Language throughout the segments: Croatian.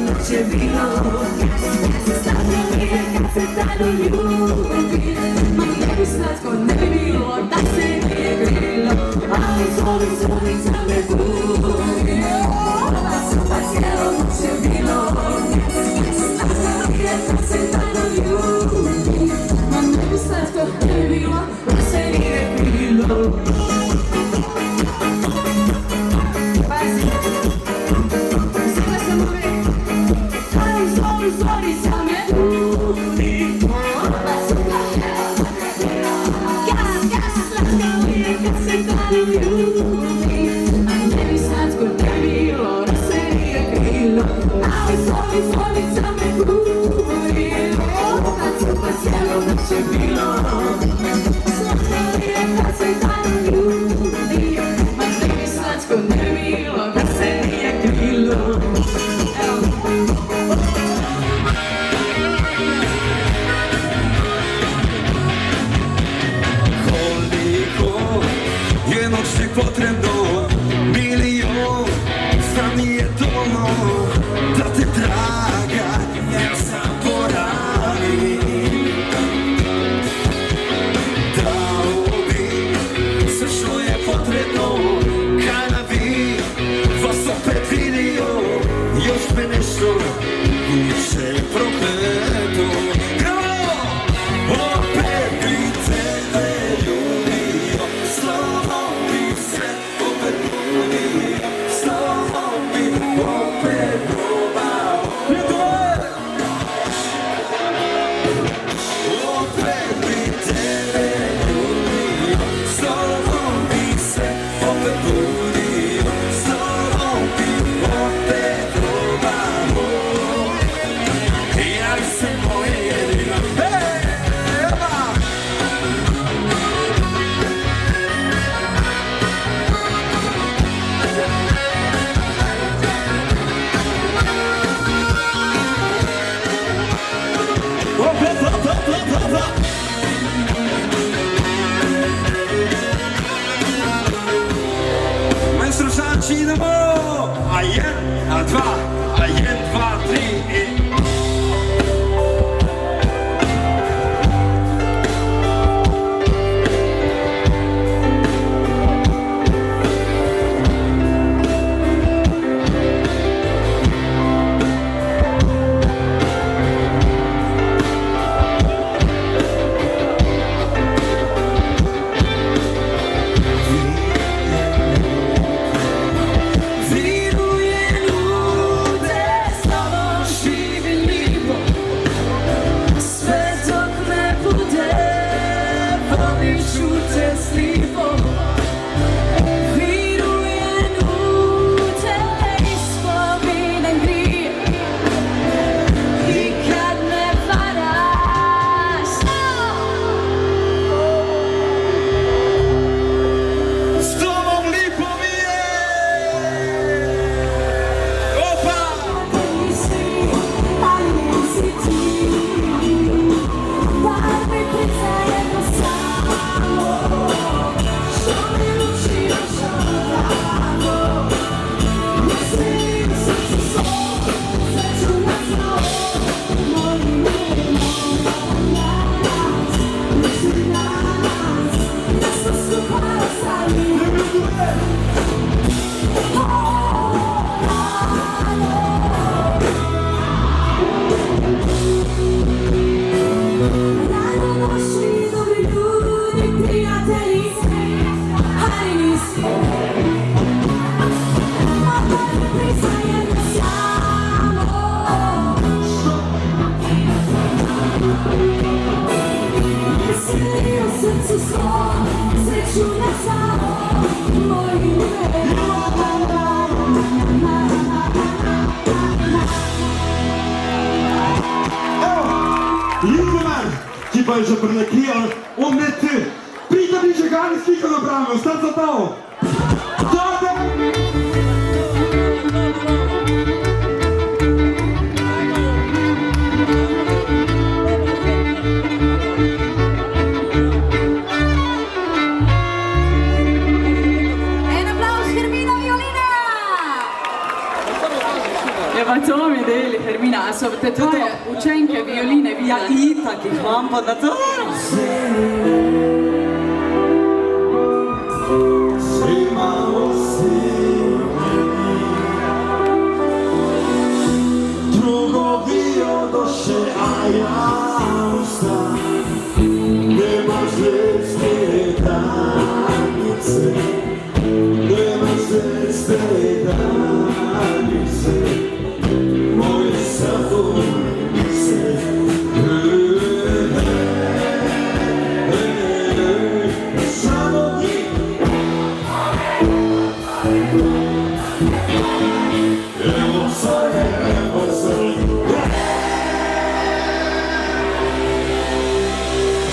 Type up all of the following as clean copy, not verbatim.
noće bilo. Slatko mi je kad se tako ljubi, ma ne bi slatko ne bi bilo da se nije grilo. Ali zoli me budi, pa cijelo noće bilo. Slatko mi je kad se tako ljubi, ma ne bi slatko ne bi bilo da se nije grilo. Zori za me budi, gas, slatko mi je kad se tako ljubi, a ne bi slatko ne bilo da se nije grilo. Ali zoli za me budi, pa cijelo noće bilo. Slatko mi je kad se tako ljubi, a ne bi slatko ne bilo da se nije grilo. Noći potrebno milion, znam nije dovoljno da te draga ja zaboravim. Dao bi sve što je potrebno kada bi vas opet vidio, još me nešto više prokleto. Opet bi tebe ljubio, slovom bi se opet budio, slovom bi opet probao. Opet bi tebe ljubio, slovom bi se opet budio, slovom bi opet probao. Ja se moje jedino, Maestro Sanci idemo! A jedan, a dva, a jedan, dva, tri i... Ti pa že preneklijal, omnete, prida bi že gani slika na brame, ostat za tavo. Ja, pa to mi Ojej, Hermina, a so te tvoje učenke violine Ja videla? itak ih imam, pa na to. Svi malo silni, drugovi odoše, a ja ostam. Nema zvijezde danice, nema zvijezde danice, moje sadovnice. Samo njih. Evo sad,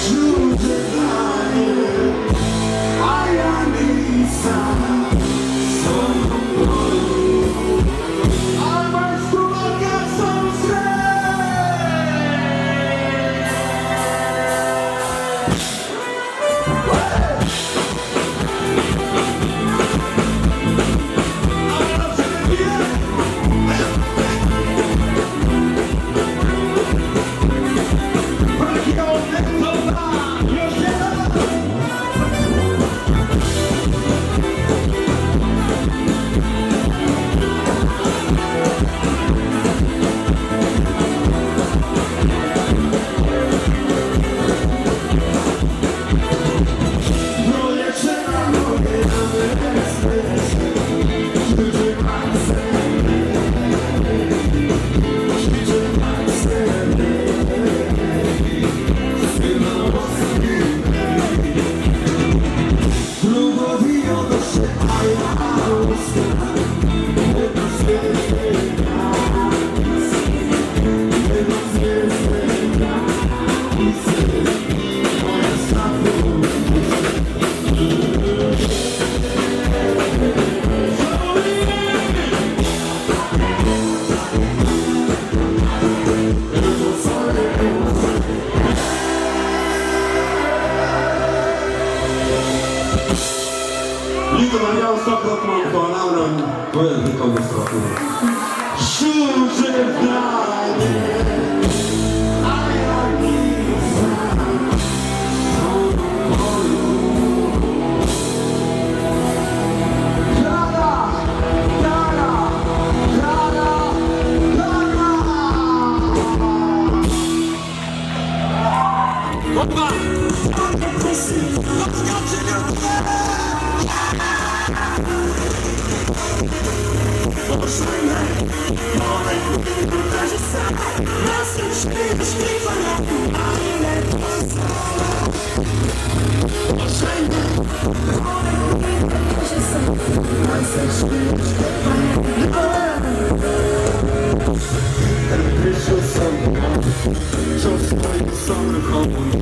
žuđe danje, a ja nisam svoju. A majstrova kad sam Liga Maria ostatnio mam to nabrać, bo jest tylko wystropiony. Żużel w danie, a ja nisam swoju. Klara, Klara, Klara, Klara. Opa! Wyszło sam, co swoim samochodem,